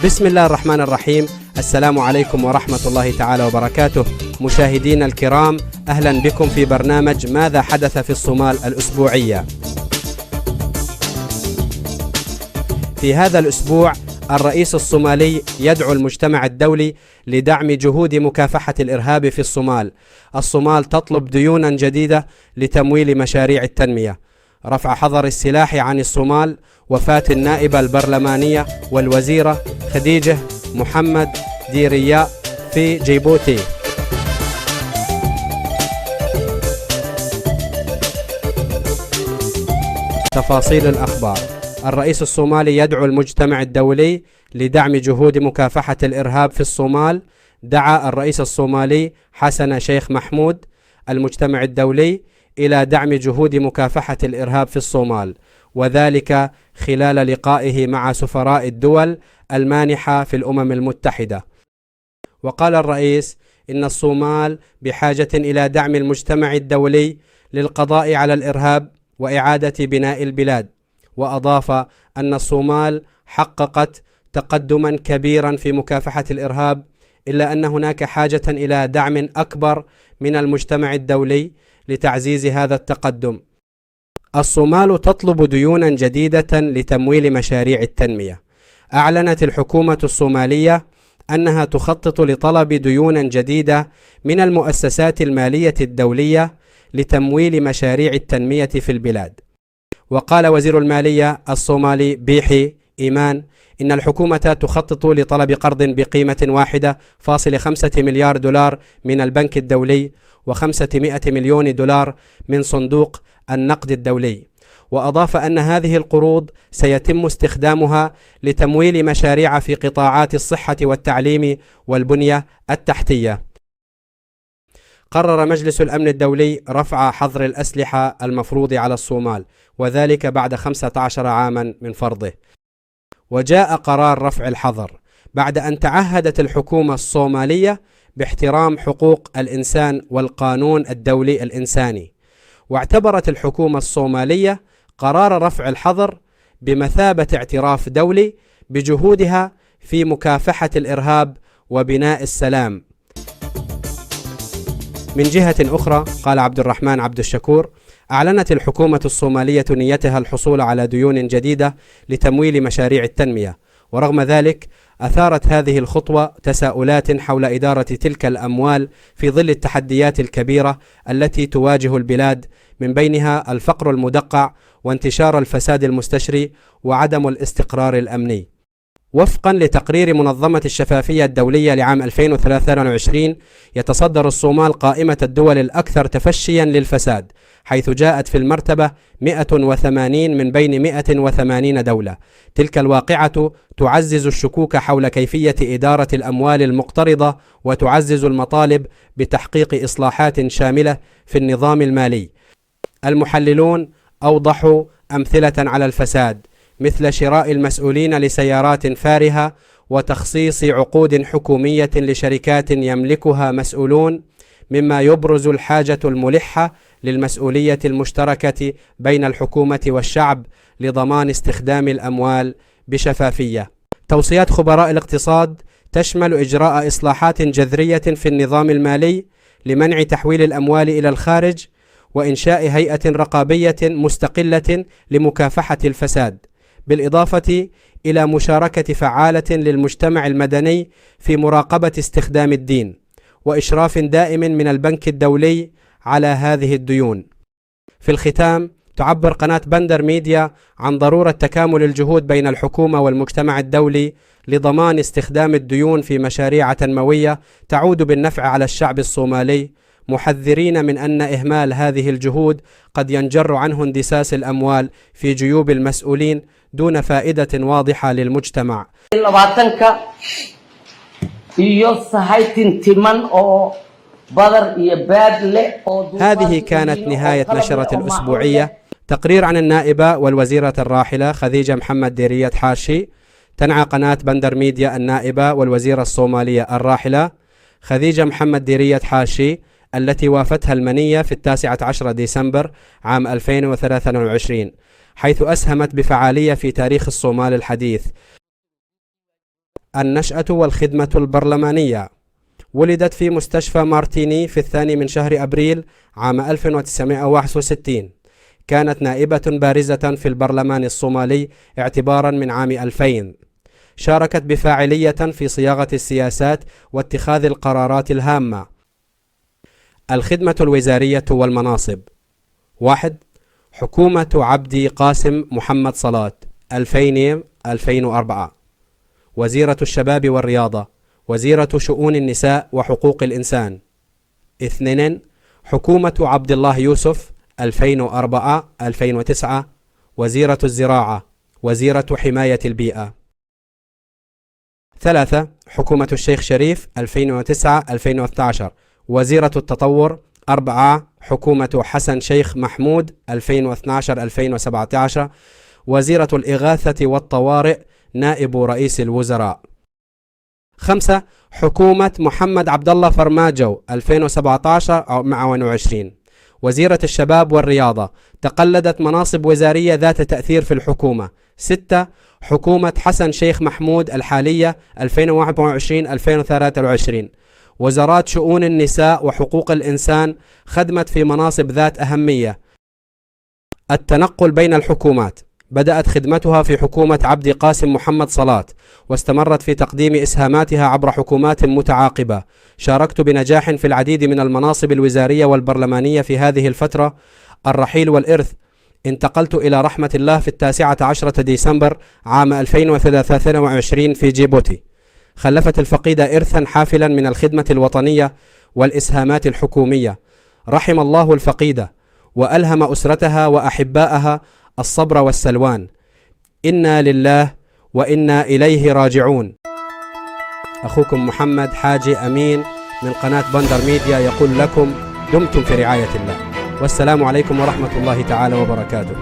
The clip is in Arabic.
بسم الله الرحمن الرحيم. السلام عليكم ورحمة الله تعالى وبركاته. مشاهدينا الكرام، أهلا بكم في برنامج ماذا حدث في الصومال الأسبوعية. في هذا الأسبوع الرئيس الصومالي يدعو المجتمع الدولي لدعم جهود مكافحة الإرهاب في الصومال. الصومال تطلب ديونا جديدة لتمويل مشاريع التنمية. رفع حظر السلاح عن الصومال. وفاة النائبة البرلمانية والوزيرة خديجة محمد ديرياء في جيبوتي. تفاصيل الأخبار. الرئيس الصومالي يدعو المجتمع الدولي لدعم جهود مكافحة الإرهاب في الصومال. دعا الرئيس الصومالي حسن شيخ محمود المجتمع الدولي إلى دعم جهود مكافحة الإرهاب في الصومال، وذلك خلال لقائه مع سفراء الدول المانحة في الأمم المتحدة. وقال الرئيس إن الصومال بحاجة إلى دعم المجتمع الدولي للقضاء على الإرهاب وإعادة بناء البلاد. وأضاف أن الصومال حققت تقدما كبيرا في مكافحة الإرهاب، إلا أن هناك حاجة إلى دعم أكبر من المجتمع الدولي لتعزيز هذا التقدم. الصومال تطلب ديونا جديدة لتمويل مشاريع التنمية. أعلنت الحكومة الصومالية أنها تخطط لطلب ديونا جديدة من المؤسسات المالية الدولية لتمويل مشاريع التنمية في البلاد. وقال وزير المالية الصومالي بيحي إيمان إن الحكومة تخطط لطلب قرض بقيمة 1.5 مليار دولار من البنك الدولي و500 مليون دولار من صندوق النقد الدولي. وأضاف أن هذه القروض سيتم استخدامها لتمويل مشاريع في قطاعات الصحة والتعليم والبنية التحتية. قرر مجلس الأمن الدولي رفع حظر الأسلحة المفروض على الصومال، وذلك بعد 15 عاما من فرضه. وجاء قرار رفع الحظر بعد أن تعهدت الحكومة الصومالية باحترام حقوق الإنسان والقانون الدولي الإنساني. واعتبرت الحكومة الصومالية قرار رفع الحظر بمثابة اعتراف دولي بجهودها في مكافحة الإرهاب وبناء السلام. من جهة أخرى، قال عبد الرحمن عبد الشكور، أعلنت الحكومة الصومالية نيتها الحصول على ديون جديدة لتمويل مشاريع التنمية. ورغم ذلك أثارت هذه الخطوة تساؤلات حول إدارة تلك الأموال في ظل التحديات الكبيرة التي تواجه البلاد، من بينها الفقر المدقع وانتشار الفساد المستشري وعدم الاستقرار الأمني. وفقا لتقرير منظمة الشفافية الدولية لعام 2023، يتصدر الصومال قائمة الدول الأكثر تفشيا للفساد، حيث جاءت في المرتبة 180 من بين 180 دولة. تلك الواقعة تعزز الشكوك حول كيفية إدارة الأموال المقترضة، وتعزز المطالب بتحقيق إصلاحات شاملة في النظام المالي. المحللون أوضحوا أمثلة على الفساد، مثل شراء المسؤولين لسيارات فارهة وتخصيص عقود حكومية لشركات يملكها مسؤولون، مما يبرز الحاجة الملحة للمسؤولية المشتركة بين الحكومة والشعب لضمان استخدام الأموال بشفافية. توصيات خبراء الاقتصاد تشمل إجراء إصلاحات جذرية في النظام المالي لمنع تحويل الأموال إلى الخارج، وإنشاء هيئة رقابية مستقلة لمكافحة الفساد، بالإضافة إلى مشاركة فعالة للمجتمع المدني في مراقبة استخدام الدين، وإشراف دائم من البنك الدولي على هذه الديون. في الختام، تعبر قناة بندر ميديا عن ضرورة تكامل الجهود بين الحكومة والمجتمع الدولي لضمان استخدام الديون في مشاريع تنموية تعود بالنفع على الشعب الصومالي، محذرين من أن إهمال هذه الجهود قد ينجر عنه اندساس الأموال في جيوب المسؤولين دون فائدة واضحة للمجتمع. هذه كانت نهاية نشرة الأسبوعية. تقرير عن النائبة والوزيرة الراحلة خديجة محمد ديرية حاشي. تنعى قناة بندر ميديا النائبة والوزيرة الصومالية الراحلة خديجة محمد ديرية حاشي، التي وافتها المنية في 19 ديسمبر عام 2023، حيث أسهمت بفعالية في تاريخ الصومال الحديث. النشأة والخدمة البرلمانية. ولدت في مستشفى مارتيني في 2 شهر أبريل عام 1961. كانت نائبة بارزة في البرلمان الصومالي اعتبارا من عام 2000. شاركت بفاعلية في صياغة السياسات واتخاذ القرارات الهامة. الخدمة الوزارية والمناصب: 1. حكومة عبد قاسم محمد صلاة 2000-2004. وزيرة الشباب والرياضة، وزيرة شؤون النساء وحقوق الإنسان. 2. حكومة عبد الله يوسف 2004-2009. وزيرة الزراعة، وزيرة حماية البيئة. 3. حكومة الشيخ شريف 2009-2012. وزيرة التطور. 4. حكومة حسن شيخ محمود 2012-2017. وزيرة الإغاثة والطوارئ، نائب رئيس الوزراء. 5. حكومة محمد عبد الله فرماجو 2017-2020. وزيرة الشباب والرياضة، تقلدت مناصب وزارية ذات تأثير في الحكومة. 6. حكومة حسن شيخ محمود الحالية 2021-2023. وزارات شؤون النساء وحقوق الإنسان، خدمت في مناصب ذات أهمية. التنقل بين الحكومات: بدأت خدمتها في حكومة عبد قاسم محمد صلاة، واستمرت في تقديم إسهاماتها عبر حكومات متعاقبة. شاركت بنجاح في العديد من المناصب الوزارية والبرلمانية في هذه الفترة. الرحيل والإرث: انتقلت إلى رحمة الله في 19 ديسمبر عام 2023 في جيبوتي. خلفت الفقيدة إرثا حافلا من الخدمة الوطنية والإسهامات الحكومية. رحم الله الفقيدة، وألهم أسرتها وأحبائها الصبر والسلوان. إنا لله وإنا إليه راجعون. أخوكم محمد حاجي أمين من قناة بندر ميديا يقول لكم: دمتم في رعاية الله، والسلام عليكم ورحمة الله تعالى وبركاته.